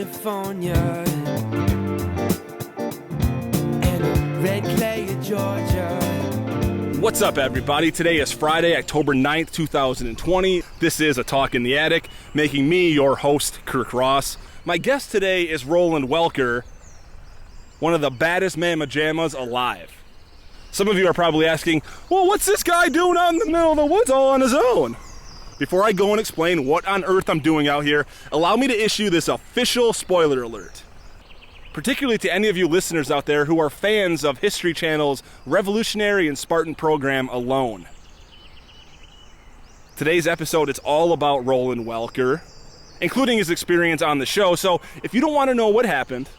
California and a red clay of Georgia. What's up, everybody? Today is Friday, October 9th, 2020. This is A Talk in the Attic, making me your host, Kirk Ross. My guest today is Roland Welker, one of the baddest mamma jammas alive. Some of you are probably asking, well, what's this guy doing out in the middle of the woods all on his own? Before I go and explain what on earth I'm doing out here, allow me to issue this official spoiler alert. Particularly to any of you listeners out there who are fans of History Channel's revolutionary and Spartan program Alone. Today's episode is all about Roland Welker, including his experience on the show, so if you don't want to know what happened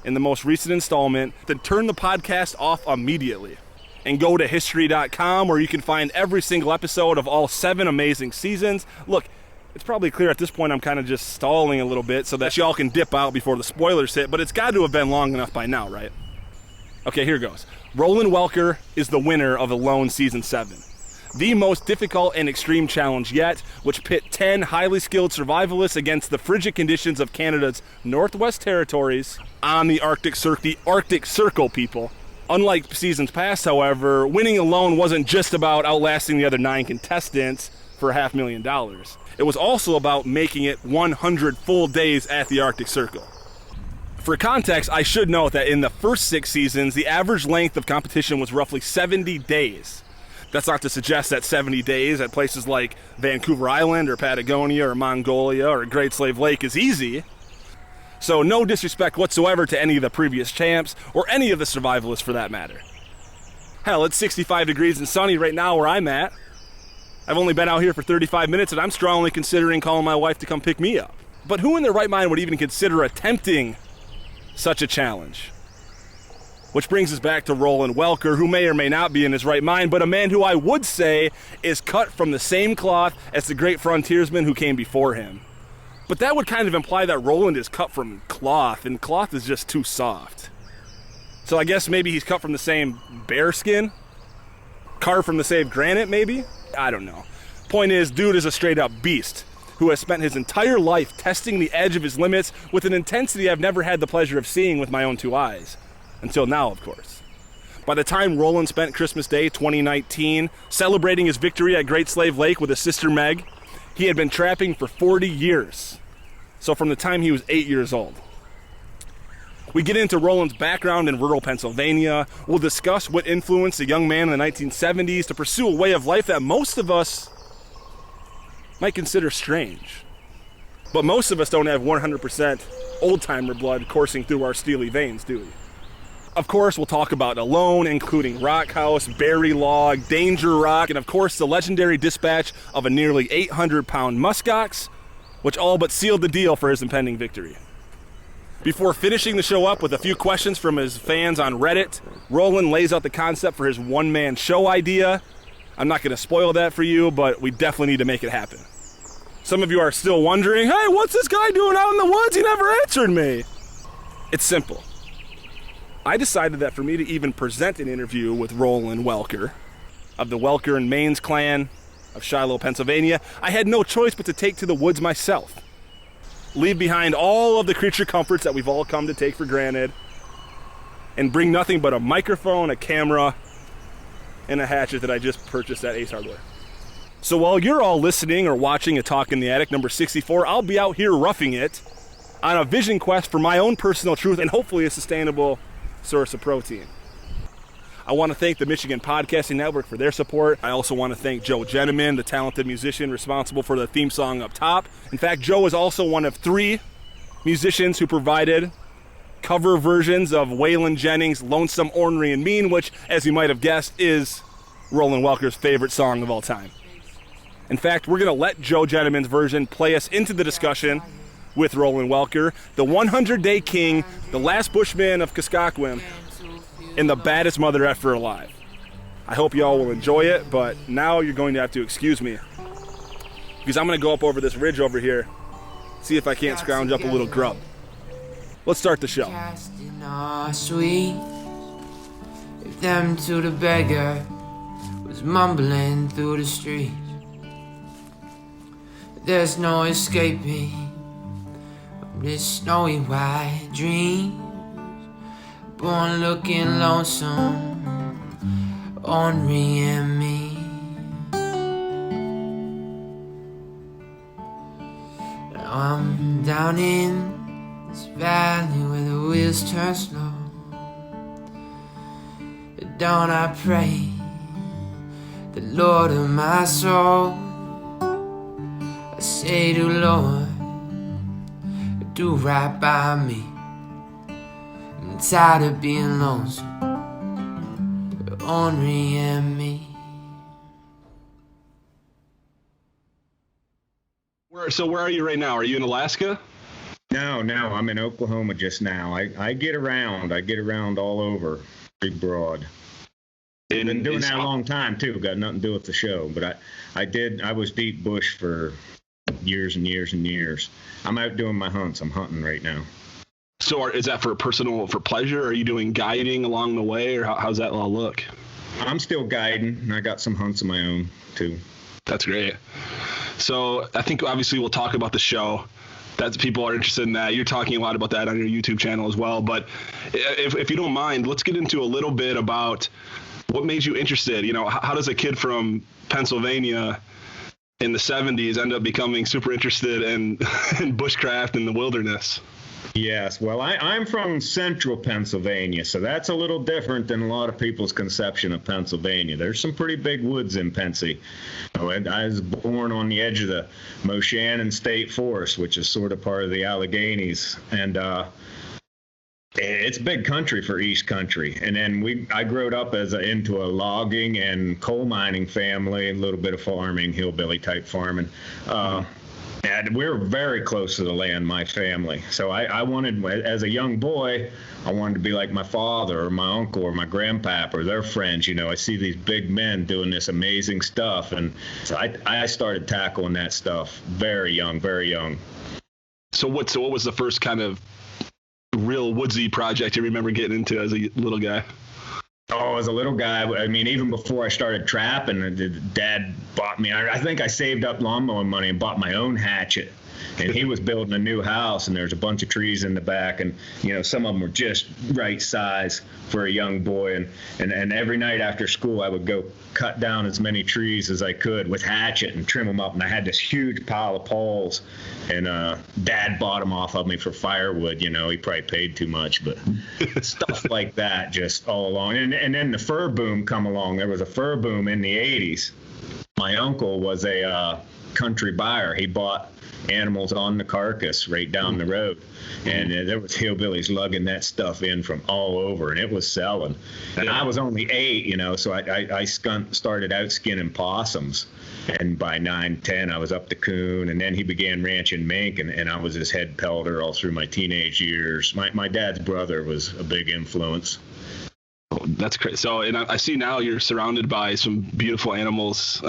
in the most recent installment, then turn the podcast off immediately and go to history.com where you can find every single episode of all 7 amazing seasons. Look, it's probably clear at this point I'm kind of just stalling a little bit so that y'all can dip out before the spoilers hit, but it's got to have been long enough by now, right? Okay, here goes. Roland Welker is the winner of Alone Season 7. The most difficult and extreme challenge yet, which pit 10 highly skilled survivalists against the frigid conditions of Canada's Northwest Territories on the Arctic Circle, people. Unlike seasons past, however, winning Alone wasn't just about outlasting the other 9 contestants for $500,000. It was also about making it 100 full days at the Arctic Circle. For context, I should note that in the first 6 seasons, the average length of competition was roughly 70 days. That's not to suggest that 70 days at places like Vancouver Island or Patagonia or Mongolia or Great Slave Lake is easy. So no disrespect whatsoever to any of the previous champs or any of the survivalists for that matter. Hell, it's 65 degrees and sunny right now where I'm at. I've only been out here for 35 minutes and I'm strongly considering calling my wife to come pick me up. But who in their right mind would even consider attempting such a challenge? Which brings us back to Roland Welker, who may or may not be in his right mind, but a man who I would say is cut from the same cloth as the great frontiersmen who came before him. But that would kind of imply that Roland is cut from cloth, and cloth is just too soft. So I guess maybe he's cut from the same bear skin? Carved from the same granite, maybe? I don't know. Point is, dude is a straight-up beast who has spent his entire life testing the edge of his limits with an intensity I've never had the pleasure of seeing with my own 2 eyes. Until now, of course. By the time Roland spent Christmas Day 2019 celebrating his victory at Great Slave Lake with his sister Meg, he had been trapping for 40 years. So from the time he was 8 years old. We get into Roland's background in rural Pennsylvania. We'll discuss what influenced a young man in the 1970s to pursue a way of life that most of us might consider strange. But most of us don't have 100% old-timer blood coursing through our steely veins, do we? Of course, we'll talk about Alone, including Rock House, Berry Log, Danger Rock, and of course the legendary dispatch of a nearly 800-pound Muskox, which all but sealed the deal for his impending victory. Before finishing the show up with a few questions from his fans on Reddit, Roland lays out the concept for his one-man show idea. I'm not going to spoil that for you, but we definitely need to make it happen. Some of you are still wondering, hey, what's this guy doing out in the woods? He never answered me. It's simple. I decided that for me to even present an interview with Roland Welker of the Welker and Maines clan of Shiloh, Pennsylvania, I had no choice but to take to the woods myself. Leave behind all of the creature comforts that we've all come to take for granted and bring nothing but a microphone, a camera, and a hatchet that I just purchased at Ace Hardware. So while you're all listening or watching A Talk in the Attic number 64, I'll be out here roughing it on a vision quest for my own personal truth and hopefully a sustainable source of protein. I want to thank the Michigan Podcasting Network for their support. I also want to thank Joe Gentleman, the talented musician responsible for the theme song up top. In fact, Joe is also one of 3 musicians who provided cover versions of Waylon Jennings' Lonesome, Ornery, and Mean, which, as you might have guessed, is Roland Welker's favorite song of all time. In fact, we're going to let Joe Gentleman's version play us into the discussion with Roland Welker, the 100-day king, the last Bushman of Kuskokwim, and the baddest mother effer alive. I hope y'all will enjoy it, but now you're going to have to excuse me because I'm going to go up over this ridge over here, see if I can't scrounge up a little grub. Let's start the show. Casting our sweet, if them to the beggar was mumbling through the street. There's no escaping this snowy white dream, born looking lonesome, ornery and me. Now I'm down in this valley where the wheels turn slow. At dawn I pray, the Lord of my soul. I say to Lord, do right by me. I'm tired of being lonesome, ornery and me. So where are you right now? Are you in Alaska? No, I'm in Oklahoma just now. I get around. I get around all over, pretty broad. I've been doing that a long time too. Got nothing to do with the show, but I was deep bush for years and years and years. I'm out doing my hunts. I'm hunting right now. So is that for pleasure? Are you doing guiding along the way, or how's that all look? I'm still guiding, and I got some hunts of my own too. That's great. So I think obviously we'll talk about the show. That's people are interested in that. You're talking a lot about that on your YouTube channel as well. But if you don't mind, let's get into a little bit about what made you interested. You know, how does a kid from Pennsylvania in the 70s end up becoming super interested in bushcraft and the wilderness? Yes, well, I'm from central Pennsylvania, so that's a little different than a lot of people's conception of Pennsylvania. There's some pretty big woods in Pensy. I was born on the edge of the Moshannon State Forest, which is sort of part of the Alleghenies, and it's big country for East Country. And then I grew up into a logging and coal mining family, a little bit of farming, hillbilly type farming. And we're very close to the land, my family. So I wanted, as a young boy, I wanted to be like my father or my uncle or my grandpap or their friends. You know, I see these big men doing this amazing stuff. And so I started tackling that stuff very young, very young. So what was the first kind of real woodsy project you remember getting into as a little guy? Oh, as a little guy, I mean, even before I started trapping, Dad bought me, I think I saved up lawn mowing money and bought my own hatchet. And he was building a new house, and there's a bunch of trees in the back, and, you know, some of them were just right size for a young boy. And every night after school, I would go cut down as many trees as I could with hatchet and trim them up. And I had this huge pile of poles, and Dad bought them off of me for firewood. You know, he probably paid too much, but stuff like that just all along. And then the fur boom come along. There was a fur boom in the 80s. My uncle was a country buyer. He bought animals on the carcass right down the road, and there was hillbillies lugging that stuff in from all over, and it was selling. And I was only 8, you know, so I started out skinning possums, and by 9, 10 I was up to coon, and then he began ranching mink, and I was his head pelter all through my teenage years. My dad's brother was a big influence. Oh, that's great. So, and I see now you're surrounded by some beautiful animals.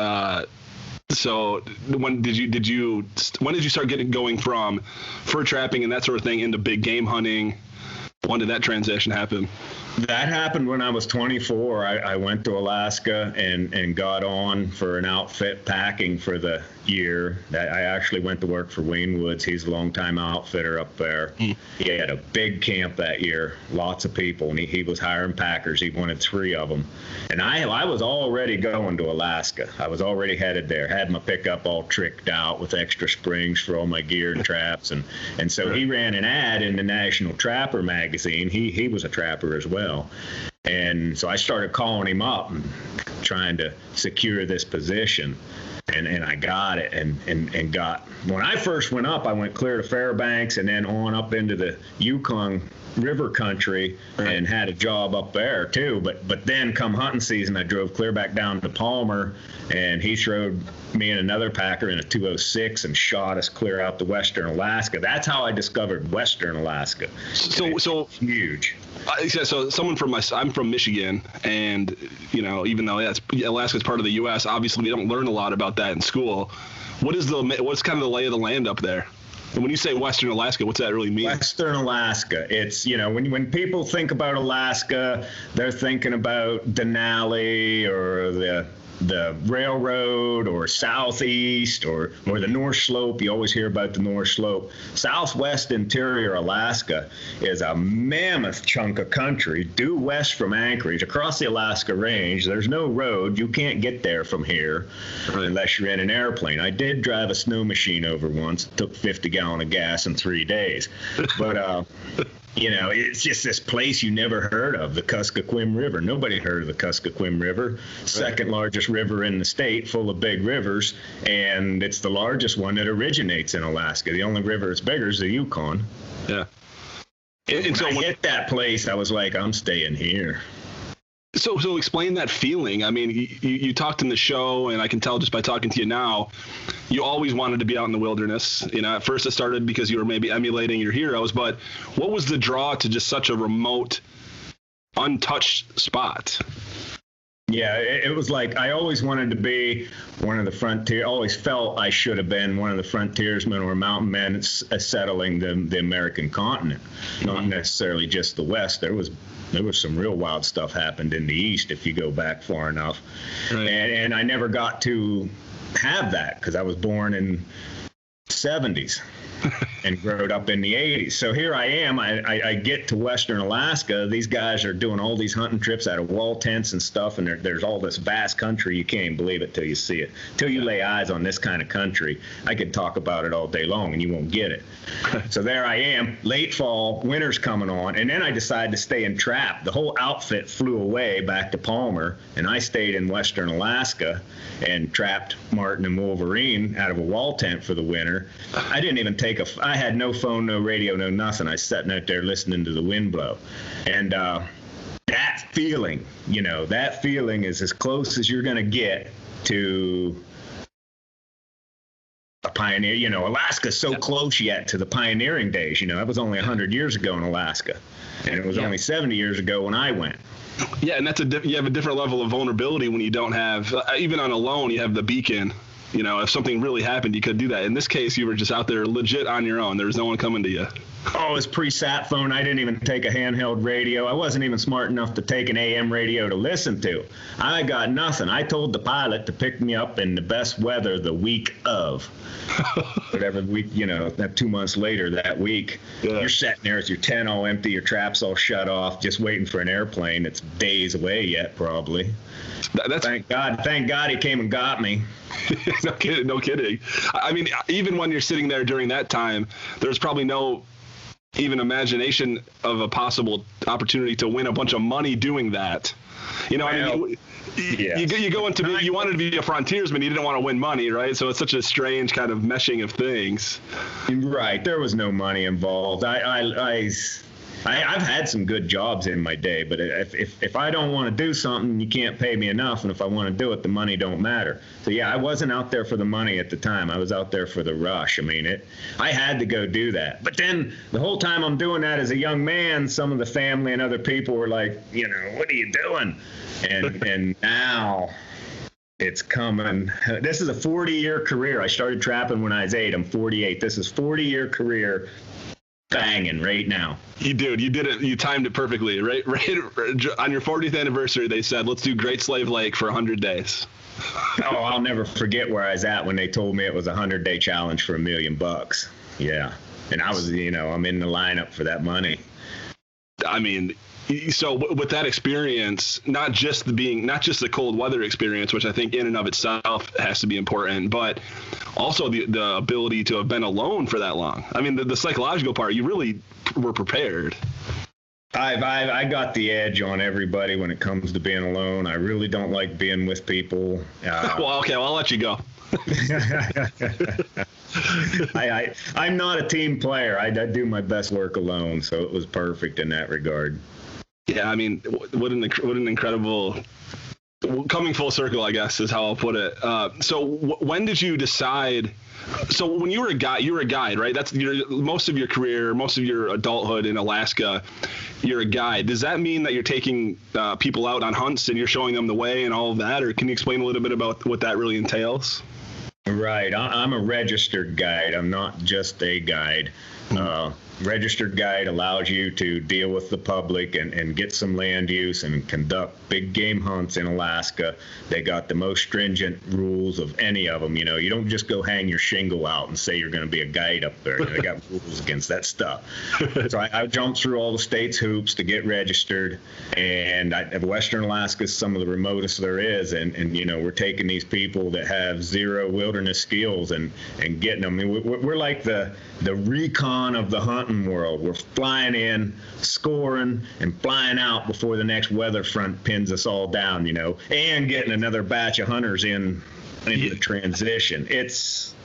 So when did you start getting going from fur trapping and that sort of thing into big game hunting? When did that transition happen? That happened when I was 24. I went to Alaska and got on for an outfit packing for the year. I actually went to work for Wayne Woods. He's a longtime outfitter up there. He had a big camp that year, lots of people, and he was hiring packers. He wanted 3 of them. And I was already going to Alaska. I was already headed there, had my pickup all tricked out with extra springs for all my gear and traps. And so he ran an ad in the National Trapper magazine. He was a trapper as well. And so I started calling him up and trying to secure this position. And I got it and got, when I first went up, I went clear to Fairbanks and then on up into the Yukon River country and had a job up there too. But then come hunting season, I drove clear back down to Palmer, and he rode me and another packer in a 206 and shot us clear out to western Alaska. That's how I discovered western Alaska. So huge. So I'm from Michigan, and you know, even though Alaska's part of the U.S., obviously we don't learn a lot about that in school. What's kind of the lay of the land up there? And when you say Western Alaska, what's that really mean? Western Alaska. It's, you know, when people think about Alaska, they're thinking about Denali or the the railroad or southeast or the North Slope. You always hear about the North Slope. Southwest interior Alaska is a mammoth chunk of country due west from Anchorage across the Alaska Range. There's no road. You can't get there from here unless you're in an airplane. I did drive a snow machine over once. It took 50 gallons of gas in 3 days. But you know, it's just this place you never heard of, the Kuskokwim River. Nobody heard of the Kuskokwim River, second largest river in the state, full of big rivers, and it's the largest one that originates in Alaska. The only river that's bigger is the Yukon. Yeah. And so when I hit that place, I was like, I'm staying here. So explain that feeling. I mean, you talked in the show, and I can tell just by talking to you now, you always wanted to be out in the wilderness. You know, at first it started because you were maybe emulating your heroes, but what was the draw to just such a remote, untouched spot? Yeah, it was like I always wanted to be one of the frontier. Always felt I should have been one of the frontiersmen or mountain men settling the American continent, not necessarily just the West. There was some real wild stuff happened in the East if you go back far enough, and I never got to have that because I was born in the 70s. And growed up in the 80s. So here I am. I get to Western Alaska. These guys are doing all these hunting trips out of wall tents and stuff, and there's all this vast country. You can't even believe it till you see it. Till you lay eyes on this kind of country. I could talk about it all day long, and you won't get it. So there I am, late fall, winter's coming on, and then I decided to stay in trap. The whole outfit flew away back to Palmer, and I stayed in Western Alaska and trapped marten and wolverine out of a wall tent for the winter. I didn't even I had no phone, no radio, no nothing. I was sitting out there listening to the wind blow. And that feeling, that feeling is as close as you're going to get to a pioneer. Alaska's so close yet to the pioneering days. That was only 100 years ago in Alaska. And it was only 70 years ago when I went. Yeah, and you have a different level of vulnerability when you don't have, even on a lone, you have the beacon. If something really happened, you could do that. In this case, you were just out there legit on your own. There was no one coming to you. Oh, it was pre-sat phone. I didn't even take a handheld radio. I wasn't even smart enough to take an AM radio to listen to. I got nothing. I told the pilot to pick me up in the best weather the week of. Whatever week, that 2 months later that week, You're sitting there with your tent all empty, your traps all shut off, just waiting for an airplane. It's days away yet, probably. Thank God he came and got me. No kidding. I mean, even when you're sitting there during that time, there's probably no even imagination of a possible opportunity to win a bunch of money doing that. You wanted to be a frontiersman, you didn't want to win money, right? So it's such a strange kind of meshing of things. Right. There was no money involved. I've had some good jobs in my day, but if I don't want to do something, you can't pay me enough, and if I want to do it, the money don't matter. So yeah, I wasn't out there for the money at the time. I was out there for the rush. I mean, I had to go do that. But then the whole time I'm doing that as a young man, some of the family and other people were like, what are you doing? And now it's coming. This is a 40-year career. I started trapping when I was 8. I'm 48. This is 40-year career. Banging right now. You did it. You timed it perfectly. Right on your 40th anniversary, they said, let's do Great Slave Lake for 100 days. Oh, I'll never forget where I was at when they told me it was a 100-day challenge for $1 million. Yeah. And I was, I'm in the lineup for that money. I mean, so with that experience, not just the cold weather experience, which I think in and of itself has to be important, but also the ability to have been alone for that long. I mean, the psychological part, you really were prepared. I got the edge on everybody when it comes to being alone. I really don't like being with people. Well, okay, I'll let you go. I'm not a team player. I do my best work alone, so it was perfect in that regard. Yeah, I mean, what an incredible coming full circle, I guess, is how I'll put it. So when did you decide? So when you were a guide, right? That's most of your career, most of your adulthood in Alaska. You're a guide. Does that mean that you're taking people out on hunts and you're showing them the way and all of that? Or can you explain a little bit about what that really entails? Right. I'm a registered guide. I'm not just a guide. Registered guide allows you to deal with the public and get some land use and conduct big game hunts in Alaska. They got the most stringent rules of any of them. You know, you don't just go hang your shingle out and say you're going to be a guide up there. You know, they got rules against that stuff. So I jumped through all the state's hoops to get registered. And Western Alaska is some of the remotest there is. And you know, we're taking these people that have zero wilderness skills and getting them. I mean, we're like the recon of the hunting world. We're flying in, scoring, and flying out before the next weather front pins us all down, you know, and getting another batch of hunters into the transition. It's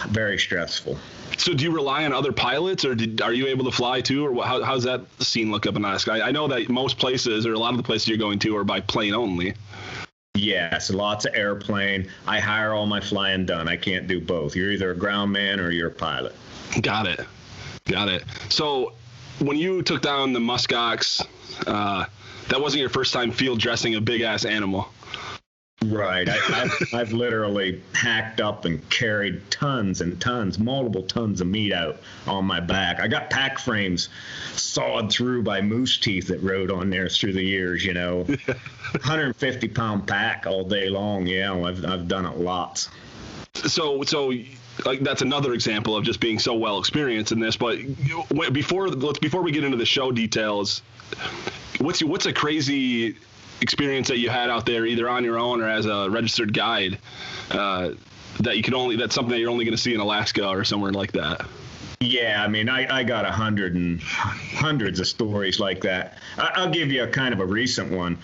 very stressful. So do you rely on other pilots, or are you able to fly too, or how's that scene look up in Alaska? I know that most places, or a lot of the places you're going to, are by plane only. Yes, lots of airplane. I hire all my flying done. I can't do both. You're either a ground man or you're a pilot. Got it. So when you took down the Muskox, that wasn't your first time field dressing a big ass animal. Right. I've literally hacked up and carried tons and tons, multiple tons of meat out on my back. I got pack frames sawed through by moose teeth that rode on there through the years, you know. 150-pound pack all day long. Yeah, I've done it lots. So like that's another example of just being so well experienced in this. But before we get into the show details, what's a crazy experience that you had out there, either on your own or as a registered guide, that's something that you're only going to see in Alaska or somewhere like that? Yeah, I mean, I got hundreds of stories like that. I'll give you a kind of a recent one.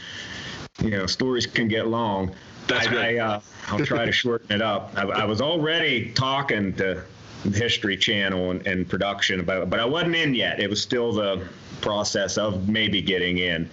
You know, stories can get long. That's great. I'll try to shorten it up. I was already talking to the History Channel and production about it, but I wasn't in yet. It was still the process of maybe getting in,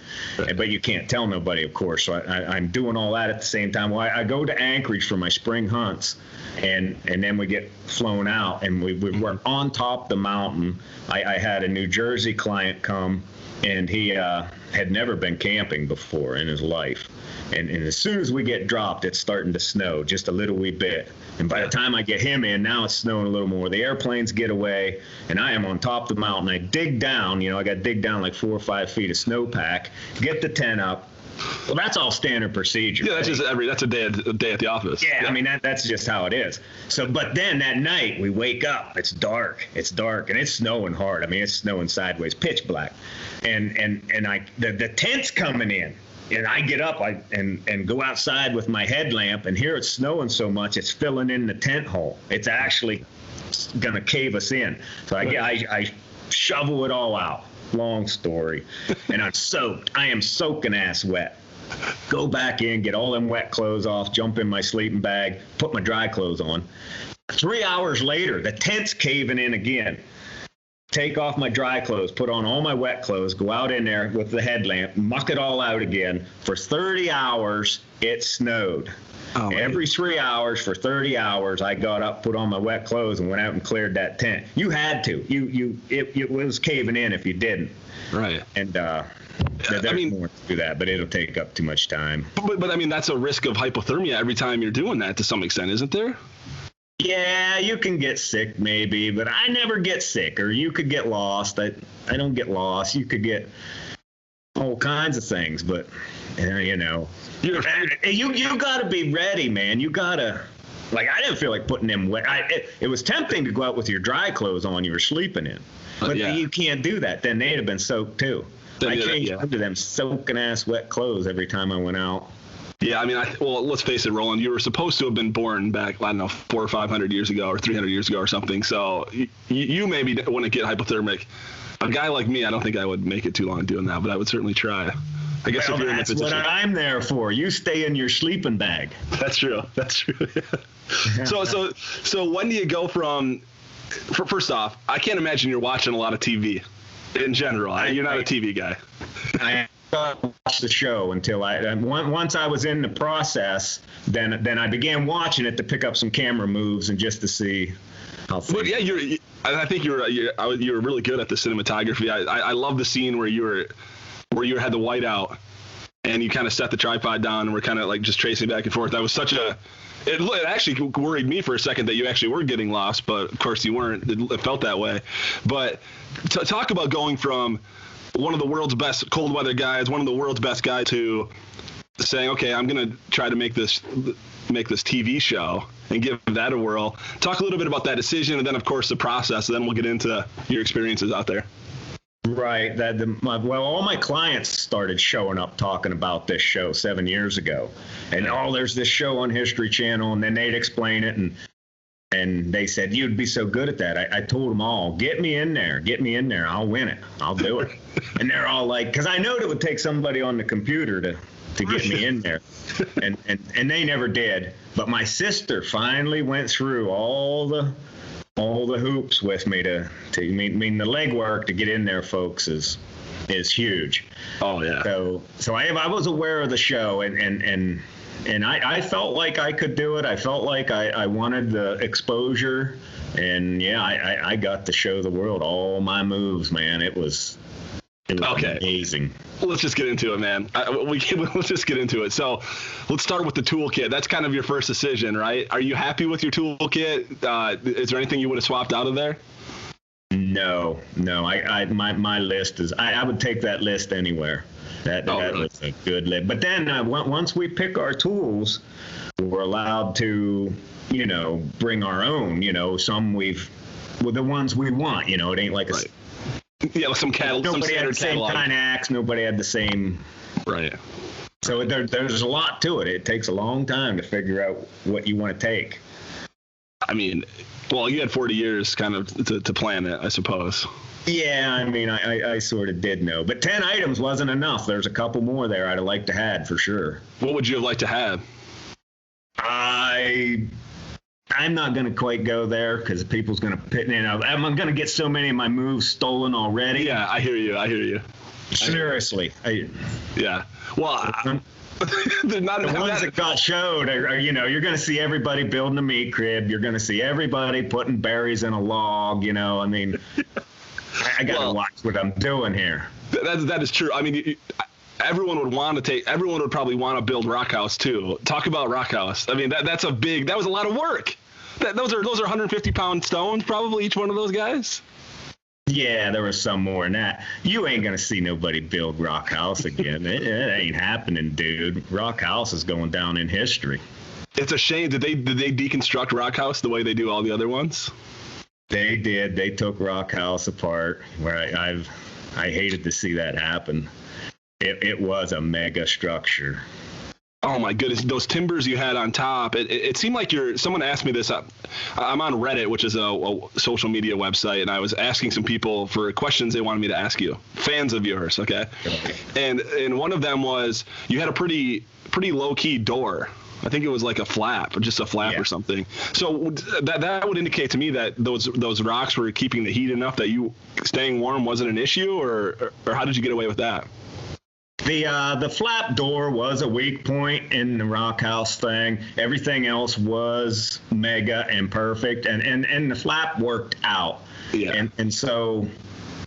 but you can't tell nobody, of course. So I'm doing all that at the same time. Well, I go to Anchorage for my spring hunts, and then we get flown out, and we were on top of the mountain. I had a New Jersey client come, and he had never been camping before in his life. And as soon as we get dropped, it's starting to snow just a little wee bit. And by the time I get him in, now it's snowing a little more. The airplanes get away, and I am on top of the mountain. I dig down, you know, I got to dig down like 4 or 5 feet of snowpack, get the tent up. Well, that's all standard procedure. Yeah, that's a day at the office. Yeah, I mean, that's just how it is. So, but then that night we wake up, it's dark, and it's snowing hard. I mean, it's snowing sideways, pitch black. And the tent's coming in. And I get up and go outside with my headlamp, and here it's snowing so much it's filling in the tent hole. It's actually going to cave us in. So I shovel it all out. Long story. And I'm soaked. I am soaking ass wet. Go back in, get all them wet clothes off, jump in my sleeping bag, put my dry clothes on. 3 hours later, the tent's caving in again. Take off my dry clothes, put on all my wet clothes, go out in there with the headlamp, muck it all out again. For 30 hours, it snowed. Oh, every 3 hours for 30 hours, I got up, put on my wet clothes, and went out and cleared that tent. You had to. It was caving in if you didn't. Right. And there's more to do that, but it'll take up too much time. But I mean, that's a risk of hypothermia every time you're doing that to some extent, isn't there? Yeah, you can get sick maybe, but I never get sick. Or you could get lost. I don't get lost. You could get all kinds of things, but you know, you got to be ready, man. You got to, like, I didn't feel like putting them wet. It was tempting to go out with your dry clothes on you were sleeping in, but you can't do that. Then they'd have been soaked too. I changed into them soaking ass wet clothes every time I went out. Yeah, I mean, well, let's face it, Roland, you were supposed to have been born back, I don't know, 400 or 500 years ago or 300 years ago or something. So you maybe wouldn't get hypothermic. A guy like me, I don't think I would make it too long doing that, but I would certainly try. I guess if you're in a position. That's what I'm there for. You stay in your sleeping bag. That's true. So when do you go from, first off, I can't imagine you're watching a lot of TV in general. You're not a TV guy. I watch the show until once I was in the process, then I began watching it to pick up some camera moves and just to see how. Well, yeah, I think you were really good at the cinematography. I love the scene where you had the whiteout and you kind of set the tripod down, and we're kind of like just tracing back and forth. That was such a, it actually worried me for a second that you actually were getting lost, but of course you weren't. It felt that way. But talk about going from one of the world's best cold weather guys, one of the world's best guys, to saying, okay, I'm going to try to make this TV show and give that a whirl. Talk a little bit about that decision, and then of course the process, and then we'll get into your experiences out there. Right. Well, all my clients started showing up talking about this show 7 years ago, and there's this show on History Channel, and then they'd explain it, and they said, you'd be so good at that. I told them all, get me in there, I'll win it, I'll do it. And they're all like, because I know it would take somebody on the computer to get me in there, and they never did. But my sister finally went through all the hoops with me to I mean the legwork to get in there, folks, is huge. Oh yeah. So I was aware of the show, and I felt like I could do it. I felt like I wanted the exposure, and I got to show the world all my moves, man. It was okay. Amazing. Let's just get into it, man. Let's just get into it. So let's start with the toolkit. That's kind of your first decision, right? Are you happy with your toolkit? Is there anything you would have swapped out of there? No. My list is, I would take that list anywhere. That really? Was a good list. But then once we pick our tools, we're allowed to, bring our own, the ones we want, it ain't like right. Yeah, some cattle. Nobody had the same kind of axe. Nobody had the same. Right. So there's a lot to it. It takes a long time to figure out what you want to take. I mean, well, you had 40 years kind of to plan it, I suppose. Yeah, I mean, I sort of did know. But 10 items wasn't enough. There's a couple more there I'd have liked to have for sure. What would you have liked to have? I'm not going to quite go there because people's going to pit in. I'm going to get so many of my moves stolen already. Yeah, I hear you. Seriously. Yeah. Well, the ones that got showed are, you're going to see everybody building a meat crib. You're going to see everybody putting berries in a log. I mean, I got to watch what I'm doing here. That is true. I mean, everyone would probably want to build rock house too. Talk about rock house. I mean, that was a lot of work. Those are 150-pound stones, probably, each one of those guys. Yeah, there was some more than that. You ain't gonna see nobody build rock house again. it ain't happening, dude. Rock house is going down in history. It's a shame. Did they deconstruct rock house the way they do all the other ones? They did. They took rock house apart. Where I hated to see that happen. It was a mega structure. Oh my goodness, those timbers you had on top, it seemed like someone asked me this. I'm on Reddit, which is a social media website, and I was asking some people for questions they wanted me to ask you, fans of yours, okay? And one of them was, you had a pretty low-key door. I think it was like a flap, or just a flap or something. So that would indicate to me that those rocks were keeping the heat enough that you staying warm wasn't an issue, or how did you get away with that? The flap door was a weak point in the rock house thing. Everything else was mega and perfect, and the flap worked out. Yeah. And so,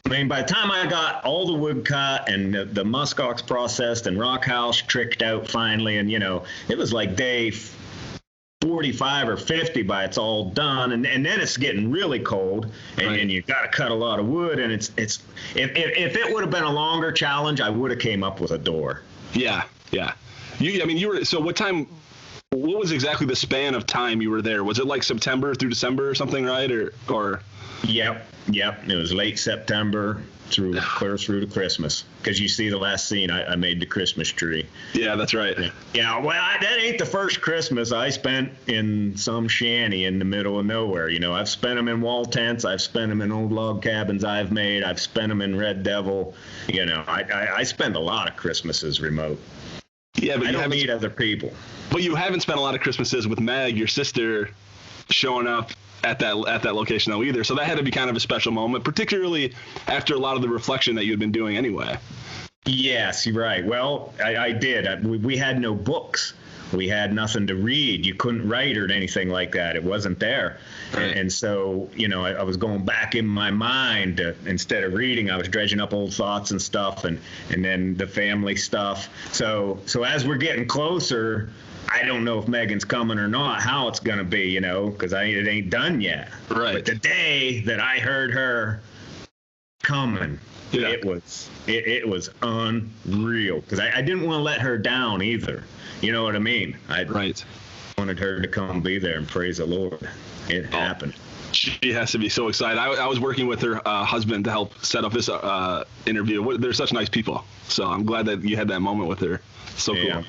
I mean, by the time I got all the wood cut and the muskox processed and rock house tricked out finally, and it was like day 45 or 50 by it's all done, and then it's getting really cold, and you got to cut a lot of wood, and it's if it would have been a longer challenge, I would have came up with a door. Yeah. You were, so what was exactly the span of time you were there? Was it like September through December or something, right? Or Yep. It was late September clear through to Christmas. Because you see the last scene, I made the Christmas tree. Yeah, that's right. Yeah, well, that ain't the first Christmas I spent in some shanty in the middle of nowhere. I've spent them in wall tents. I've spent them in old log cabins I've made. I've spent them in Red Devil. I spend a lot of Christmases remote. Yeah, but I don't meet other people. But you haven't spent a lot of Christmases with Meg, your sister, showing up at that location though either. So that had to be kind of a special moment, particularly after a lot of the reflection that you had been doing anyway. Yes, you're right. Well, I did. We had no books. we had nothing to read. You couldn't write or anything like that. It wasn't there. Right. And so, I was going back in my mind. Instead of reading, I was dredging up old thoughts and stuff, and then the family stuff. So as we're getting closer, I don't know if Megan's coming or not, how it's going to be, because it ain't done yet. Right. But the day that I heard her coming, it was unreal, because I didn't want to let her down either. You know what I mean? I wanted her to come be there and praise the Lord. It happened. She has to be so excited. I was working with her husband to help set up this interview. They're such nice people. So I'm glad that you had that moment with her. So cool.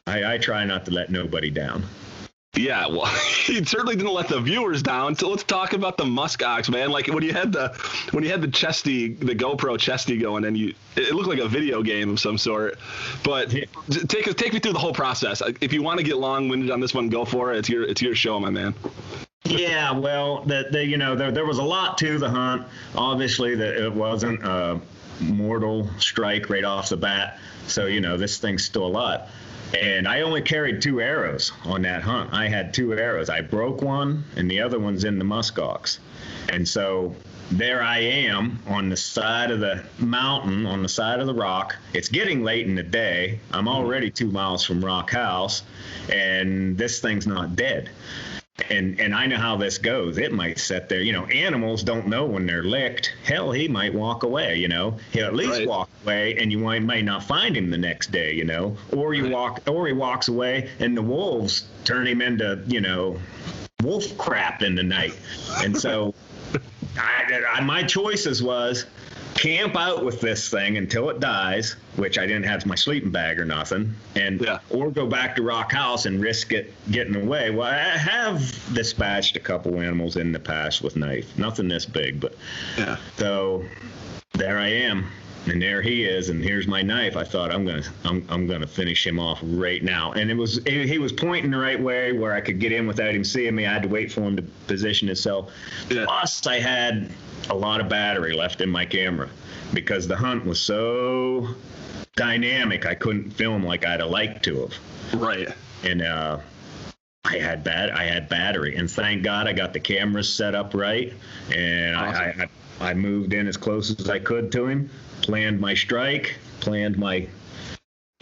I try not to let nobody down. Yeah, well, he certainly didn't let the viewers down. So let's talk about the Muskox, man. Like when you had the chesty, the GoPro chesty going, and it looked like a video game of some sort. But take me through the whole process. If you want to get long-winded on this one, go for it. It's your show, my man. Yeah, well, there was a lot to the hunt. Obviously, that it wasn't a mortal strike right off the bat. So this thing's still alive. And I only carried 2 arrows on that hunt. I had 2 arrows. I broke one, and the other one's in the muskox. And so there I am on the side of the mountain, on the side of the rock. It's getting late in the day. I'm already 2 miles from Rock House, and this thing's not dead. And I know how this goes. It might sit there. Animals don't know when they're licked. Hell, he might walk away, He'll at least walk away, and you might not find him the next day, Or he walks away, and the wolves turn him into, wolf crap in the night. And so my choices was camp out with this thing until it dies, which I didn't have my sleeping bag or nothing, or go back to Rock House and risk it getting away. Well, I have dispatched a couple animals in the past with knife, nothing this big, but so there I am, and there he is, and here's my knife. I thought I'm gonna finish him off right now, and he was pointing the right way where I could get in without him seeing me. I had to wait for him to position himself. Plus, I had a lot of battery left in my camera because the hunt was so dynamic. I couldn't film like I'd have liked to have. Right. And I had battery, and thank God I got the cameras set up right, and awesome. I moved in as close as I could to him, planned my strike, planned my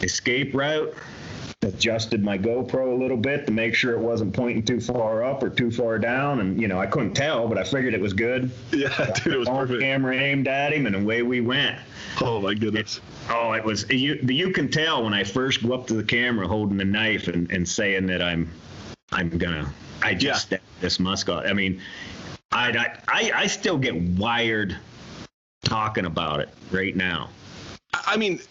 escape route, adjusted my GoPro a little bit to make sure it wasn't pointing too far up or too far down, and I couldn't tell, but I figured it was good. Yeah, dude, it was perfect. Camera aimed at him, and away we went. Oh my goodness! It was you can tell when I first go up to the camera holding the knife and saying that I just stabbed this muskox. I mean, I still get wired talking about it right now. I mean,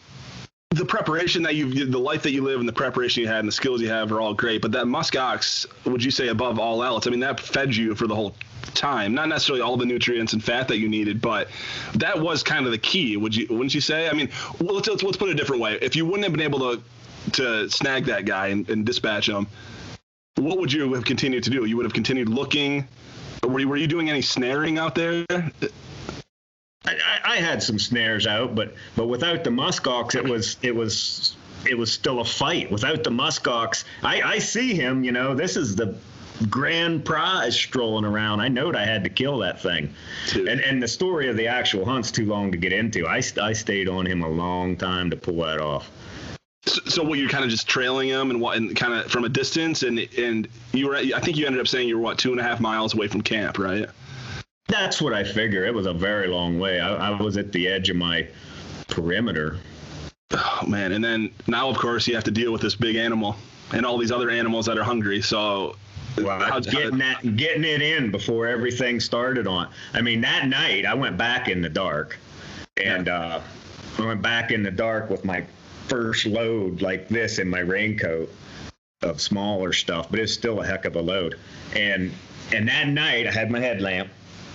the preparation that the life that you live and the preparation you had and the skills you have are all great, but that muskox, would you say above all else? I mean, that fed you for the whole time, not necessarily all the nutrients and fat that you needed, but that was kind of the key. Wouldn't you say? I mean, let's put it a different way. If you wouldn't have been able to snag that guy and dispatch him, what would you have continued to do? You would have continued looking. Were you doing any snaring out there? I had some snares out, but without the muskox, it was still a fight. Without the muskox, I see him. This is the grand prize strolling around. I knowed I had to kill that thing. And the story of the actual hunt's too long to get into. I stayed on him a long time to pull that off. So you're kind of just trailing him and kind of from a distance, and you were. I think you ended up saying you were 2.5 miles away from camp, right? That's what I figure. It was a very long way. I was at the edge of my perimeter. Oh man! And then now, of course, you have to deal with this big animal and all these other animals that are hungry. So, getting it in before everything started on. I mean, that night I went back in the dark, and I went back in the dark with my first load like this in my raincoat of smaller stuff, but it's still a heck of a load. And that night I had my headlamp.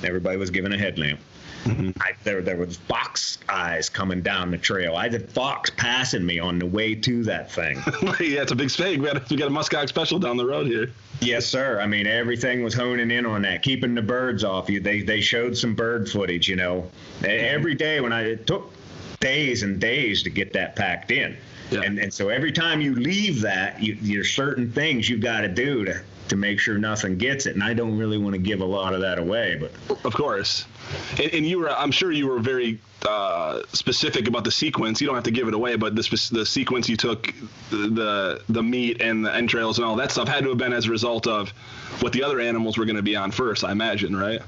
Everybody was given a headlamp. Mm-hmm. There was fox eyes coming down the trail. I had fox passing me on the way to that thing. Yeah, it's a big spade. We got a muskox special down the road here. Yes, sir. I mean, everything was honing in on that, keeping the birds off you. They showed some bird footage, Every day it took days and days to get that packed in. Yeah. And so every time you leave that, there's certain things you got to do to make sure nothing gets it. And I don't really want to give a lot of that away, but of course. And you were, I'm sure you were very specific about the sequence. You don't have to give it away, but the sequence you took, the meat and the entrails and all that stuff had to have been as a result of what the other animals were going to be on first, I imagine, right?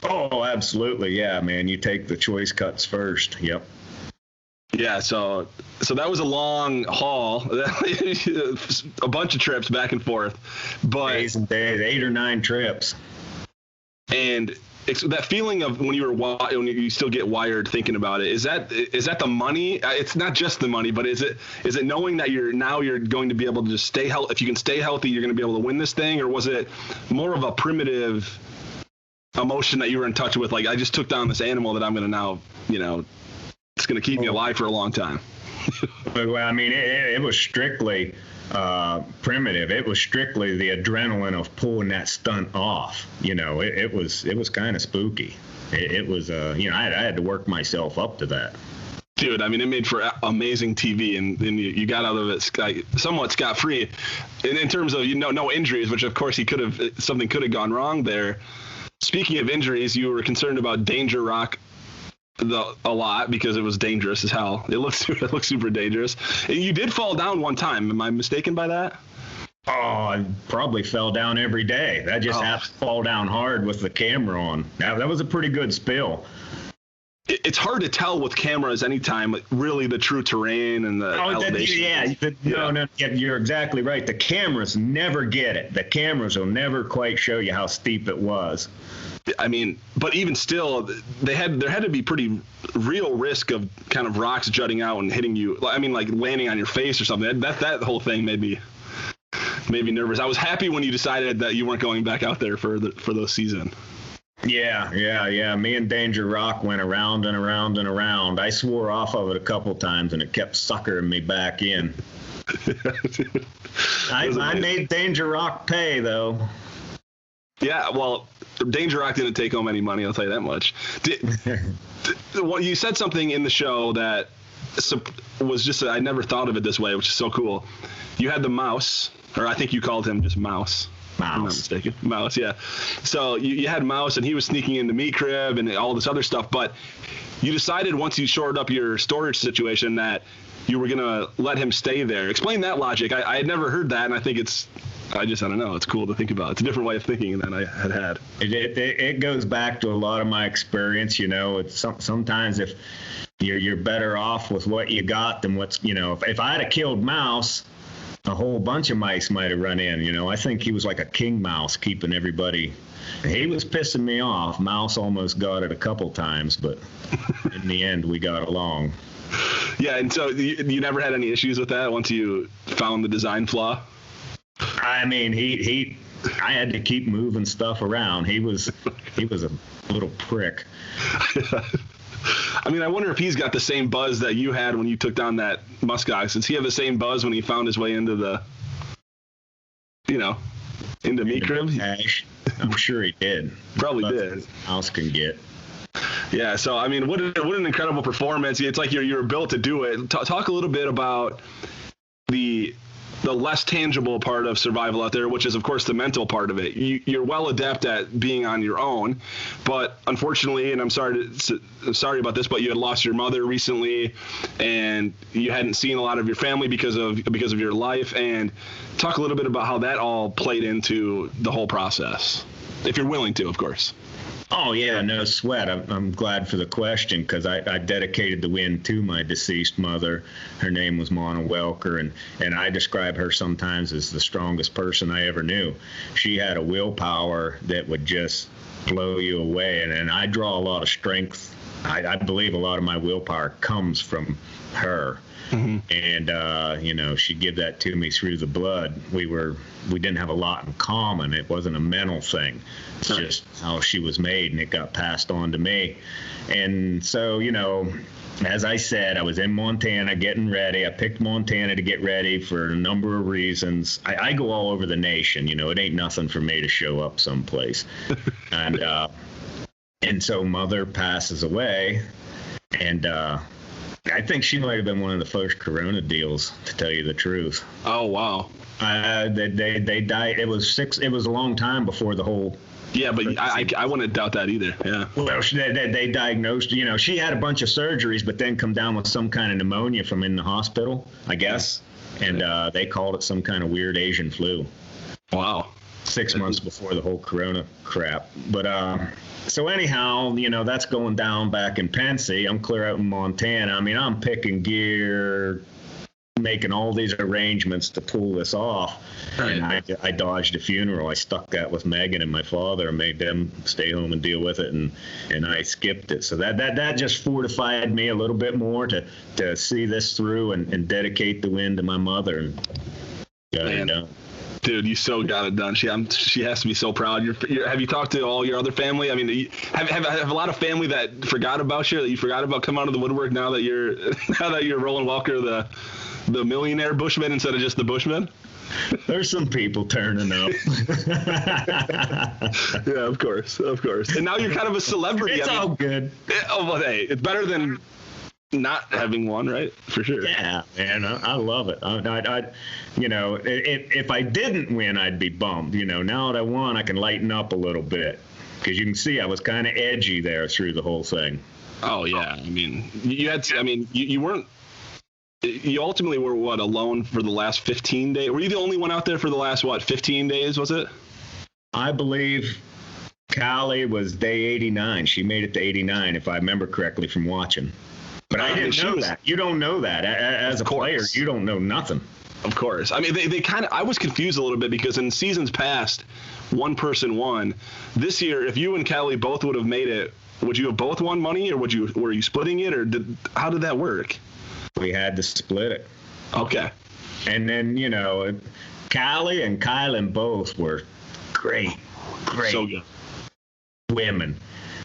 Oh, absolutely. Yeah, man. You take the choice cuts first. Yep. Yeah, so that was a long haul, a bunch of trips back and forth, but days and days, 8 or 9 trips. And it's that feeling of when you still get wired thinking about it. Is that the money? It's not just the money, but is it knowing that you're going to be able to just stay healthy? If you can stay healthy, you're going to be able to win this thing, or was it more of a primitive emotion that you were in touch with? Like, I just took down this animal that I'm going to now, it's going to keep me alive for a long time. Well, I mean, it was strictly primitive. It was strictly the adrenaline of pulling that stunt off. It was kind of spooky. It was, I had to work myself up to that. Dude, I mean, it made for amazing TV, and you got out of it somewhat scot-free. And in terms of, no injuries, which of course something could have gone wrong there. Speaking of injuries, you were concerned about Danger Rock a lot because it was dangerous as hell. It looked super dangerous. And you did fall down one time. Am I mistaken by that? Oh, I probably fell down every day. That just happened to fall down hard with the camera on. That was a pretty good spill. It's hard to tell with cameras anytime, really the true terrain and the elevation. No, you're exactly right. The cameras never get it. The cameras will never quite show you how steep it was. I mean, but even still, there had to be pretty real risk of kind of rocks jutting out and hitting you. I mean, like landing on your face or something. That whole thing made me nervous. I was happy when you decided that you weren't going back out there for the season. Yeah. Me and Danger Rock went around and around and around. I swore off of it a couple times, and it kept suckering me back in. I made Danger Rock pay, though. Yeah, well, Danger Rock didn't take home any money, I'll tell you that much. You said something in the show that was just, I never thought of it this way, which is so cool. You had the mouse, or I think you called him just Mouse. If I'm not mistaken. Mouse, yeah. So you had Mouse, and he was sneaking into meat crib and all this other stuff, but you decided once you shored up your storage situation that you were going to let him stay there. Explain that logic. I had never heard that, and I think I don't know. It's cool to think about. It's a different way of thinking than I had. It goes back to a lot of my experience. It's sometimes if you're better off with what you got than what's, if I had killed Mouse, a whole bunch of mice might have run in. I think he was like a king mouse, keeping everybody. He was pissing me off. Mouse almost got it a couple times, but in the end, we got along. Yeah, and so you never had any issues with that once you found the design flaw? I mean, I had to keep moving stuff around. He was a little prick. I mean, I wonder if he's got the same buzz that you had when you took down that Muskox. Does he have the same buzz when he found his way into the, into meat crib? I'm sure he did. Probably did. Mouse can get. Yeah. So, I mean, what an incredible performance. It's like you're built to do it. Talk a little bit about the less tangible part of survival out there, which is, of course, the mental part of it. You're well adept at being on your own, but unfortunately, and I'm sorry about this, but you had lost your mother recently, and you hadn't seen a lot of your family because of your life. And talk a little bit about how that all played into the whole process, if you're willing to, of course. Oh, yeah, no sweat. I'm glad for the question, because I dedicated the win to my deceased mother. Her name was Welker, and I describe her sometimes as the strongest person I ever knew. She had a willpower that would just blow you away, and I draw a lot of strength. I believe a lot of my willpower comes from her. Mm-hmm. And, she gave that to me through the blood. We didn't have a lot in common. It wasn't a mental thing. It's just how she was made, and it got passed on to me. And so, as I said, I was in Montana getting ready. I picked Montana to get ready for a number of reasons. I go all over the nation. It ain't nothing for me to show up someplace. And so Mother passes away, and I think she might have been one of the first Corona deals, to tell you the truth. Oh, wow. They died. It was a long time before the whole. Yeah, but I wouldn't doubt that either. Yeah. Well, they diagnosed, she had a bunch of surgeries, but then come down with some kind of pneumonia from in the hospital, I guess. And they called it some kind of weird Asian flu. Wow. 6 months before the whole Corona crap. But so anyhow, that's going down back in Pensy. I'm clear out in Montana. I mean, I'm picking gear, making all these arrangements to pull this off. Right. And I dodged a funeral. I stuck that with Megan and my father and made them stay home and deal with it, and I skipped it. So that just fortified me a little bit more to see this through and dedicate the win to my mother, and got it done. Dude, you so got it done. She has to be so proud. Have you talked to all your other family? I mean, have a lot of family that forgot about you, that you forgot about coming out of the woodwork now that you're Roland Welker, the millionaire Bushman instead of just the Bushman? There's some people turning up. Yeah, of course. And now you're kind of a celebrity. It's all good. Oh, well, hey, it's better than not having one, right? For sure. Yeah, man, I love it. If I didn't win, I'd be bummed. Now that I won, I can lighten up a little bit, because you can see I was kind of edgy there through the whole thing. Oh yeah, I mean, you weren't. You ultimately were alone for the last 15 days. Were you the only one out there for the last 15 days? Was it? I believe Callie was day 89. She made it to 89, if I remember correctly from watching. But I didn't know that. You don't know that. As a player, you don't know nothing. Of course. I mean, they kind of. I was confused a little bit, because in seasons past, one person won. This year, if you and Callie both would have made it, would you have both won money, or were you splitting it, or how did that work? We had to split it. Okay. And then, Callie and Kylan both were great so good women.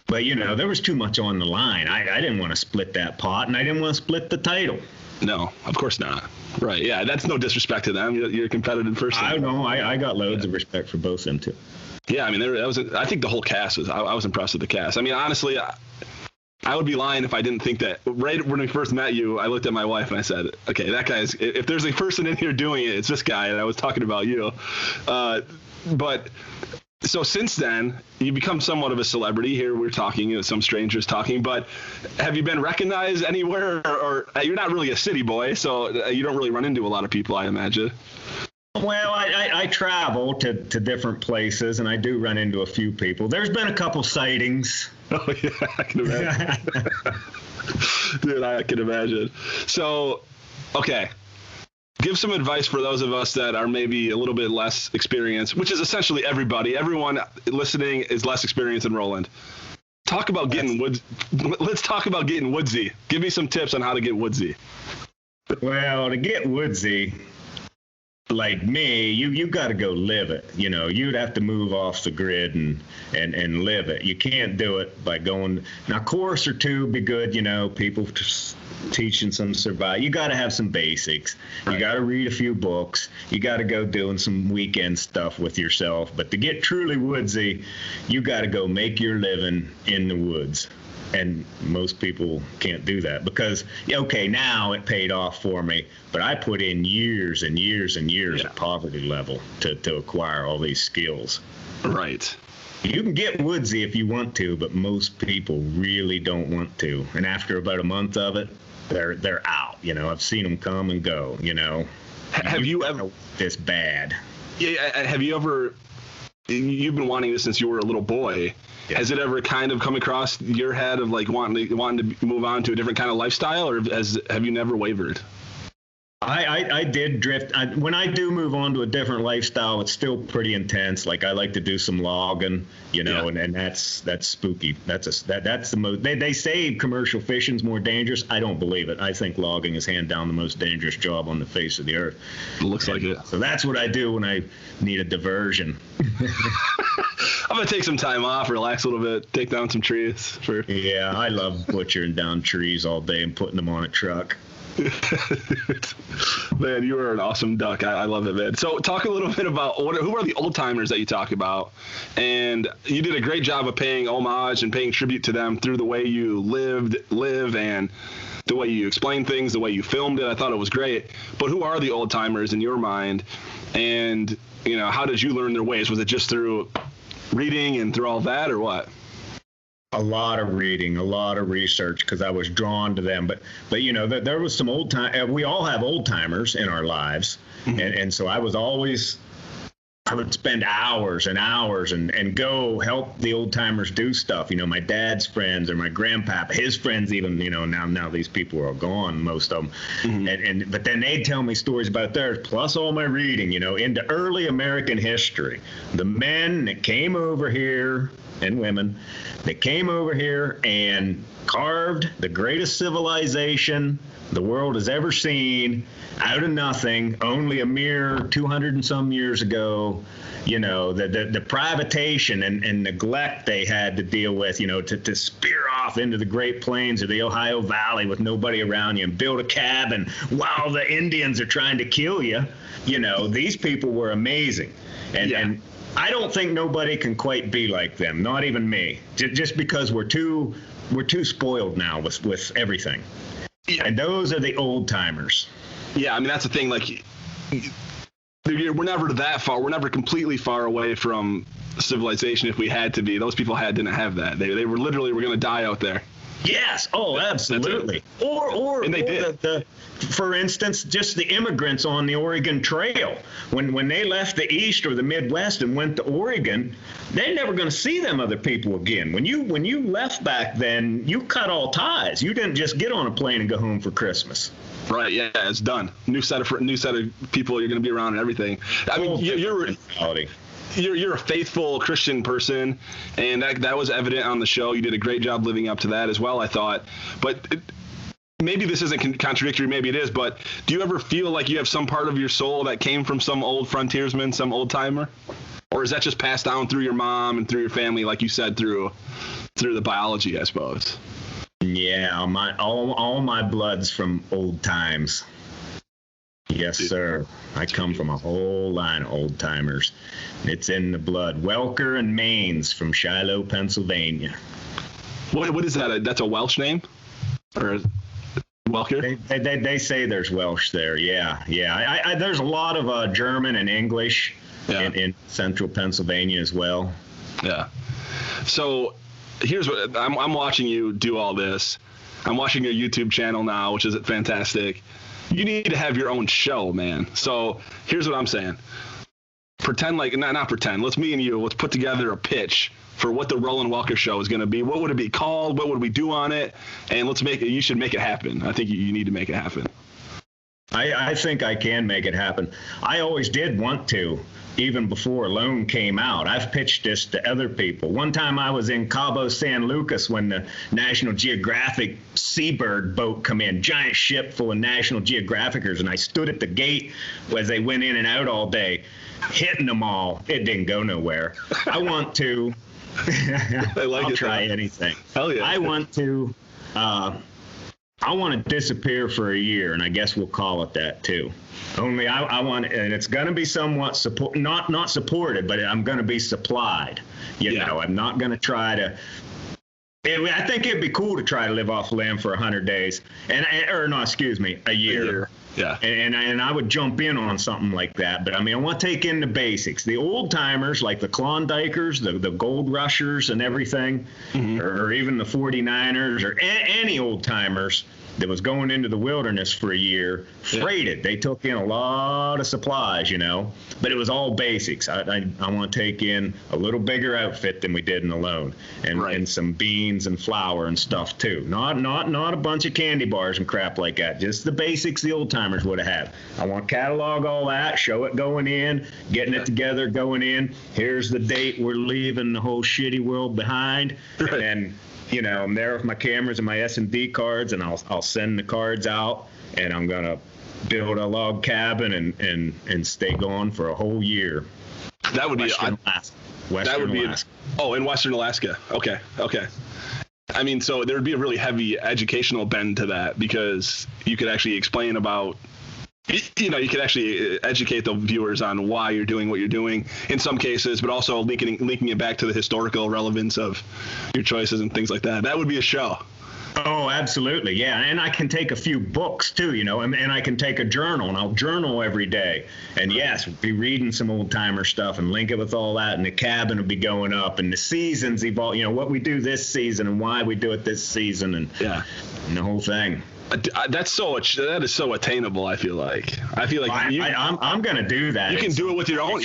But, there was too much on the line. I didn't want to split that pot, and I didn't want to split the title. No, of course not. Right, yeah, that's no disrespect to them. You're a competitive person. I know. I got loads of respect for both of them, too. Yeah, I mean, I think the whole cast was – I was impressed with the cast. I mean, honestly, I would be lying if I didn't think that. Right when we first met you, I looked at my wife and I said, okay, that guy's – if there's a person in here doing it, it's this guy, and I was talking about you. But – so since then, you become somewhat of a celebrity. Here we're talking, some strangers talking, but have you been recognized anywhere, or you're not really a city boy, so you don't really run into a lot of people, I imagine? Well, I travel to different places, and I do run into a few people. There's been a couple sightings. Oh, yeah, I can imagine. Dude, I can imagine. So, okay. Give some advice for those of us that are maybe a little bit less experienced, which is essentially everybody. Everyone listening is less experienced than Roland. Talk about getting woods. Let's talk about getting woodsy. Give me some tips on how to get woodsy. Well, to get woodsy, like me, you got to go live it. You'd have to move off the grid and live it. You can't do it by going. Now, course or two be good. People teaching some survival. You got to have some basics. Right. You got to read a few books. You got to go doing some weekend stuff with yourself. But to get truly woodsy, you got to go make your living in the woods. And most people can't do that because, okay, now it paid off for me, but I put in years and years and years at poverty level to acquire all these skills. Right. You can get woodsy if you want to, but most people really don't want to. And after about a month of it, they're out. I've seen them come and go. Have you ever this bad? Yeah. Have you ever? You've been wanting this since you were a little boy. Yeah. Has it ever kind of come across your head of like wanting to move on to a different kind of lifestyle, or have you never wavered? I did drift. When I do move on to a different lifestyle, it's still pretty intense. Like I like to do some logging, and that's spooky. That's the most. They say commercial fishing's more dangerous. I don't believe it. I think logging is hand down the most dangerous job on the face of the earth. It looks like it. So that's what I do when I need a diversion. I'm gonna take some time off, relax a little bit, take down some trees. Yeah, I love butchering down trees all day and putting them on a truck. Man, you are an awesome duck. I love it, man. So talk a little bit about who are the old timers that you talk about, and you did a great job of paying homage and paying tribute to them through the way you live, and the way you explained things, the way you filmed it. I thought it was great. But who are the old timers in your mind? And, how did you learn their ways? Was it just through reading and through all that, or what? A lot of reading, a lot of research, because I was drawn to them. But there was some old time. We all have old timers in our lives, and so I would spend hours and hours and go help the old timers do stuff. My dad's friends or my grandpapa, his friends, even. Now these people are all gone, most of them. But then they'd tell me stories about theirs, plus all my reading. Into early American history, the men that came over here and women that came over here and carved the greatest civilization the world has ever seen out of nothing, only a mere 200 and some years ago. The privatation and neglect they had to deal with, to spear off into the Great Plains or the Ohio Valley with nobody around you and build a cabin while the Indians are trying to kill you. These people were amazing. And I don't think nobody can quite be like them, not even me, just because we're too spoiled now with everything. Yeah. And those are the old timers. Yeah, I mean, that's the thing. Like, we're never that far. We're never completely far away from civilization if we had to be. Those people didn't have that. They were literally going to die out there. Yes. Oh, absolutely. And they did. For instance, just the immigrants on the Oregon Trail. When they left the East or the Midwest and went to Oregon, they're never going to see them other people again. When you left back then, you cut all ties. You didn't just get on a plane and go home for Christmas. Right. Yeah, it's done. New set of people you're going to be around and everything. I mean, you're a faithful Christian person, and that was evident on the show. You did a great job living up to that as well, I thought. But maybe this isn't contradictory, maybe it is, but do you ever feel like you have some part of your soul that came from some old frontiersman, some old timer? Or is that just passed down through your mom and through your family, like you said, through the biology, I suppose? Yeah, all my blood's from old times. Yes, sir. I come from a whole line of old timers. It's in the blood. Welker and Maines from Shiloh, Pennsylvania. What is that? That's a Welsh name? Or Welker? They say there's Welsh there. Yeah. There's a lot of German and English in central Pennsylvania as well. Yeah. So here's what I'm watching you do all this. I'm watching your YouTube channel now, which is fantastic. You need to have your own show, man. So here's what I'm saying. Pretend like, not pretend. Let's put together a pitch for what the Roland Welker show is going to be. What would it be called? What would we do on it? And you should make it happen. I think you need to make it happen. I think I can make it happen. I always did want to, even before Alone came out. I've pitched this to other people. One time I was in Cabo San Lucas when the National Geographic Seabird boat come in, giant ship full of National Geographicers, and I stood at the gate as they went in and out all day, hitting them all. It didn't go nowhere. I want to. I'll try anything. Hell yeah. I want to disappear for a year, and I guess we'll call it that too. Only I want, and it's going to be somewhat not supported, but I'm going to be supplied. You know, I'm not going to try to. I think it'd be cool to try to live off land for 100 days, a year. Yeah. And I would jump in on something like that. But I mean, I want to take in the basics. The old timers, like the Klondikers, the gold rushers and everything, or even the 49ers or any old timers that was going into the wilderness for a year, freighted. They took in a lot of supplies, but it was all basics. I want to take in a little bigger outfit than we did in Alone, and some beans and flour and stuff too. Not a bunch of candy bars and crap like that. Just the basics the old timers would have had. I want to catalog all that, show it going in, getting it together going in. Here's the date we're leaving the whole shitty world behind, and I'm there with my cameras and my S&D cards, and I'll send the cards out, and I'm gonna build a log cabin and stay gone for a whole year. That would Western Alaska. In Western Alaska. Okay. I mean, so there would be a really heavy educational bend to that, because you could actually explain about. You could actually educate the viewers on why you're doing what you're doing in some cases, but also linking it back to the historical relevance of your choices and things like that. That would be a show. Oh, absolutely. Yeah. And I can take a few books too, and I can take a journal, and I'll journal every day. And yes, be reading some old timer stuff and link it with all that. And the cabin will be going up, and the seasons evolve, what we do this season and why we do it this season, and the whole thing. That is so attainable. I feel like I'm going to do that. You can do it with your own.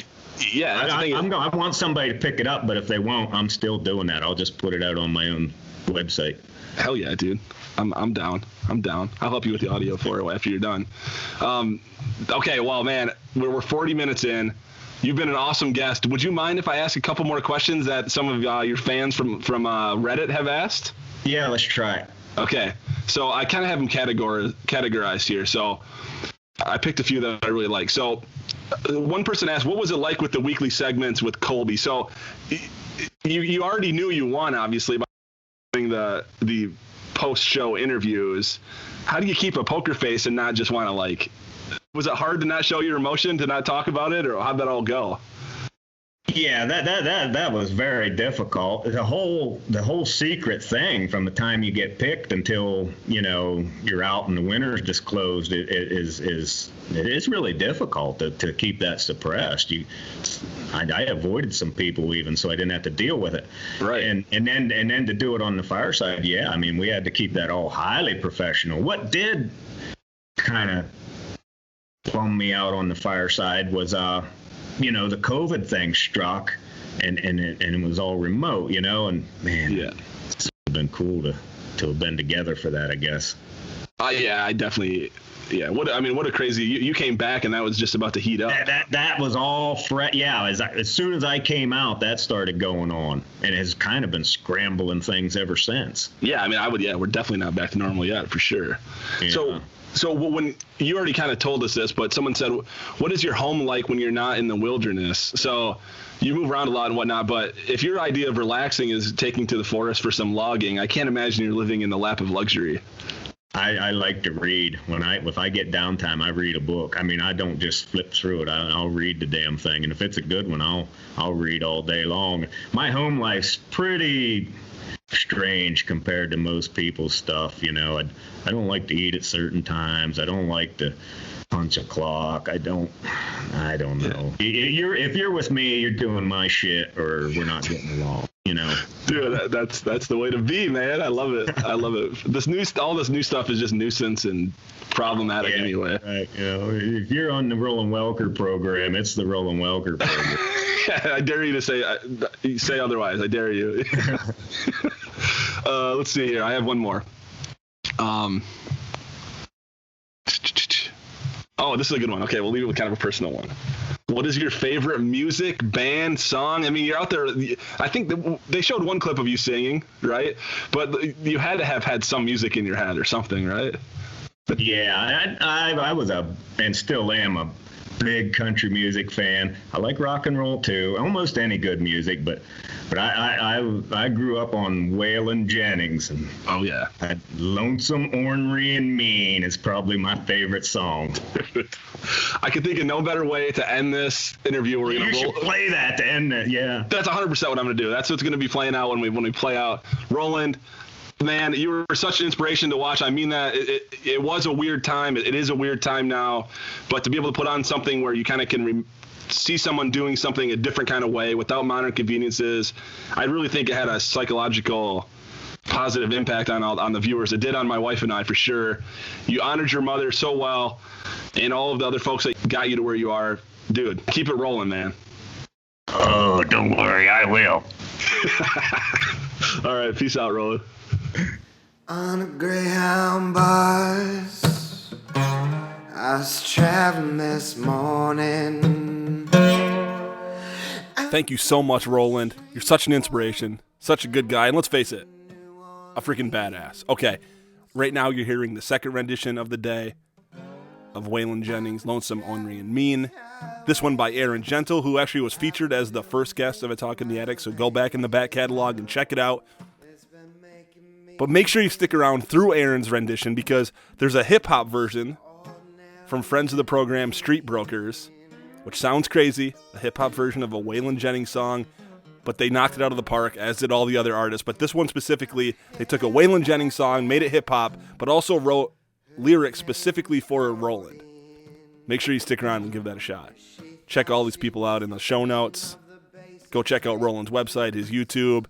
Yeah. I want somebody to pick it up, but if they won't, I'm still doing that. I'll just put it out on my own website. Hell yeah, dude. I'm down. I'll help you with the audio for it after you're done. Okay, well, man, we're 40 minutes in. You've been an awesome guest. Would you mind if I ask a couple more questions that some of your fans from Reddit have asked? Yeah, let's try it. Okay, so I kind of have them categorized here. So I picked a few that I really like. So one person asked, what was it like with the weekly segments with Colby? So you already knew you won, obviously, by doing the post-show interviews. How do you keep a poker face and not just want to was it hard to not show your emotion, to not talk about it, or how'd that all go? Yeah, that was very difficult. The whole secret thing from the time you get picked until you're out and the winner's disclosed, it is really difficult to keep that suppressed. I avoided some people even, so I didn't have to deal with it. Right. And then to do it on the fireside, we had to keep that all highly professional. What did kind of bum me out on the fireside was the COVID thing struck, and it was all remote, and man, it's been cool to have been together for that, I guess. I definitely. Yeah, what a crazy. You came back and that was just about to heat up. That was all Yeah, as soon as I came out, that started going on, and it has kind of been scrambling things ever since. Yeah, we're definitely not back to normal yet, for sure. Yeah. So when you already kind of told us this, but someone said, what is your home like when you're not in the wilderness? So you move around a lot and whatnot, but if your idea of relaxing is taking to the forest for some logging, I can't imagine you're living in the lap of luxury. I like to read. If I get downtime, I read a book. I don't just flip through it. I'll read the damn thing, and if it's a good one, I'll read all day long. My home life's pretty strange compared to most people's stuff. I don't like to eat at certain times. I don't like to punch a clock. I don't know. If you're with me, you're doing my shit, or we're not getting along. Dude, that's the way to be, man. I love it. All this new stuff is just nuisance and problematic anyway. Right. If you're on the Roland Welker program, it's the Roland Welker program. I dare you to say otherwise. I dare you. Let's see here. I have one more. Oh, this is a good one. Okay, we'll leave it with kind of a personal one. What is your favorite music, band, song? You're out there. I think they showed one clip of you singing, right? But you had to have had some music in your head or something, right? Yeah, I was and still am a big country music fan. I like rock and roll too, almost any good music, but I grew up on Waylon Jennings, and Lonesome, Ornery, and Mean is probably my favorite song. I could think of no better way to end this interview. You should play that to end it. Yeah, that's 100% what I'm going to do. That's what's going to be playing out when we play out. Roland, man, you were such an inspiration to watch. I mean that it was a weird time. It is a weird time now, but to be able to put on something where you kind of can see someone doing something a different kind of way without modern conveniences, I really think it had a psychological positive impact on the viewers. It did on my wife and I, for sure. You honored your mother so well, and all of the other folks that got you to where you are. Dude, keep it rolling, man. Oh, don't worry, I will. All right, peace out, Roland. On a Greyhound bus, I was traveling this morning. Thank you so much, Roland. You're such an inspiration, such a good guy, and let's face it, a freaking badass. Okay, right now you're hearing the second rendition of the day of Waylon Jennings' Lonesome, Ornery, and Mean. This one by Aaron Gentle, who actually was featured as the first guest of A Talk in the Attic, so go back in the back catalog and check it out. But make sure you stick around through Aaron's rendition, because there's a hip-hop version from friends of the program, Street Brokers, which sounds crazy, a hip-hop version of a Waylon Jennings song. but they knocked it out of the park, as did all the other artists. But this one specifically, they took a Waylon Jennings song, made it hip-hop, but also wrote lyrics specifically for Roland. Make sure you stick around and give that a shot. Check all these people out in the show notes. Go check out Roland's website, his YouTube.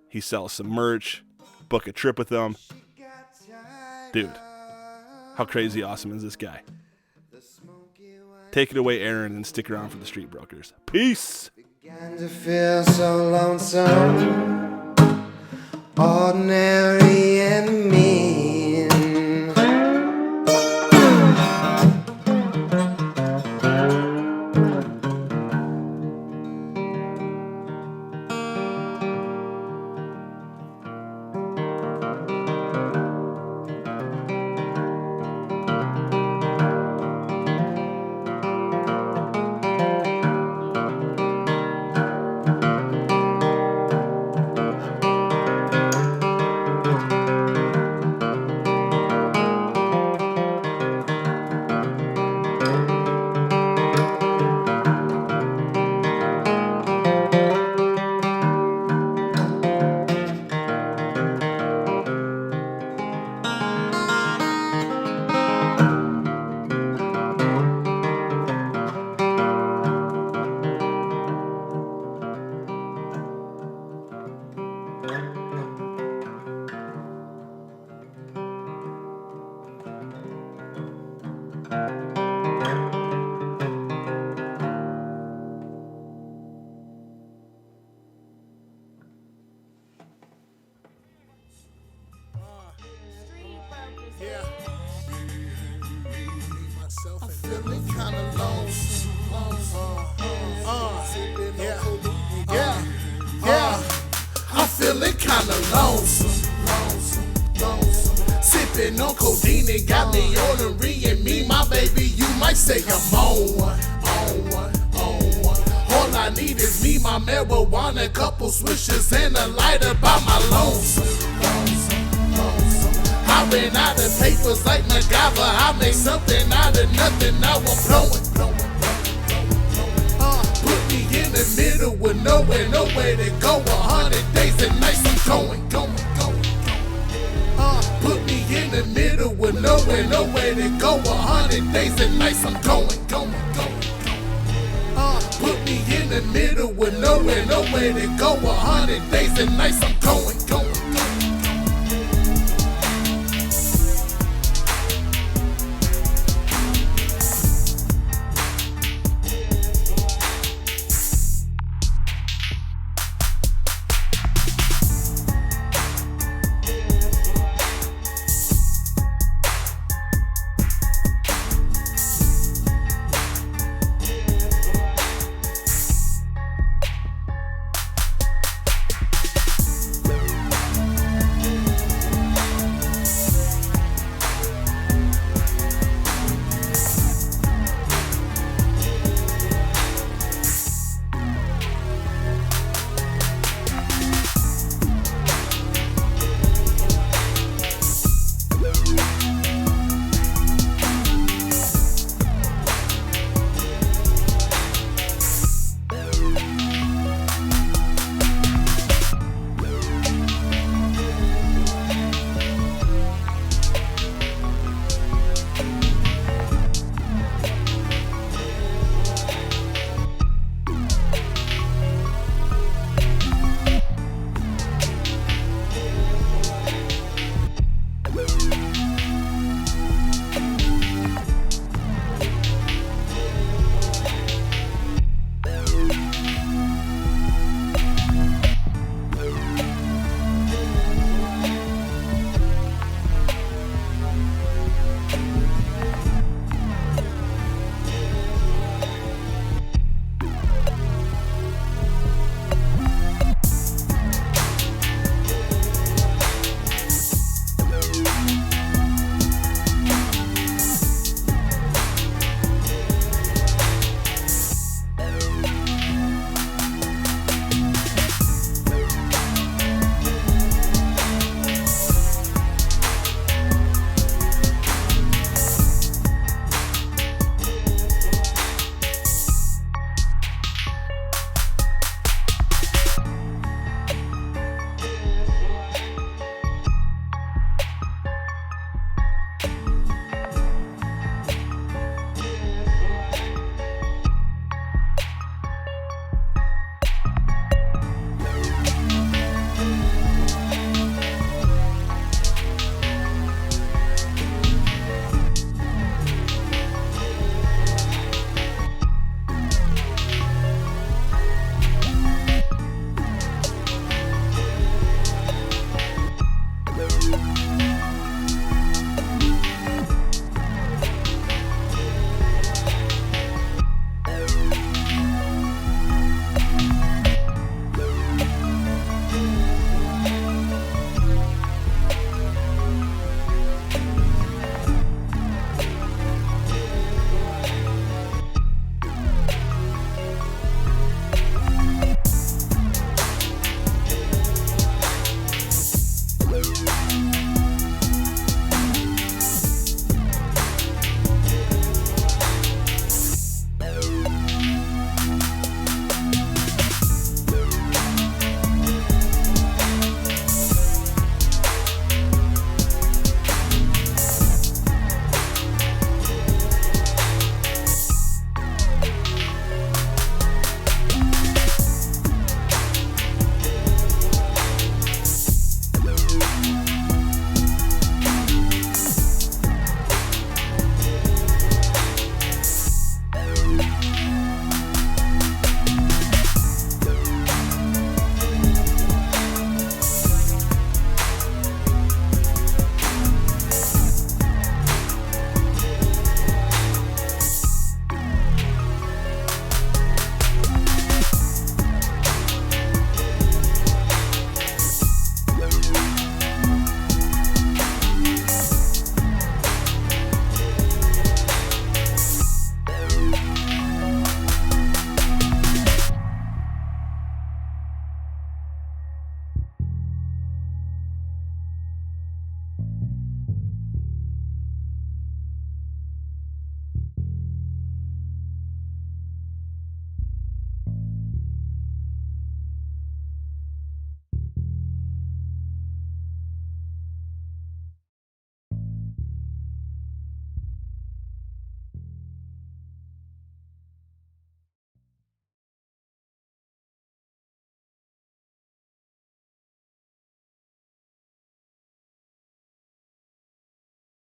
He sells some merch. Book a trip with him. Dude, how crazy awesome is this guy? Take it away, Aaron, and stick around for the Street Brokers. Peace! Began to feel so lonesome, ordinary and mean. I'm feeling kinda lonesome. I'm feeling kinda lonesome. Sipping on codeine, it got me ornery, and me, my baby, you might say I'm on one. All I need is me, my marijuana, a couple swishes, and a lighter by my lonesome. I ran out of papers like MacGyver. I made something out of nothing. Now I'm blowing. Put me in the middle with nowhere to go. 100 days and nights I'm going. Put me in the middle with nowhere to go. 100 days and nights I'm going. Put me in the middle with nowhere to go. 100 days and nights I'm going.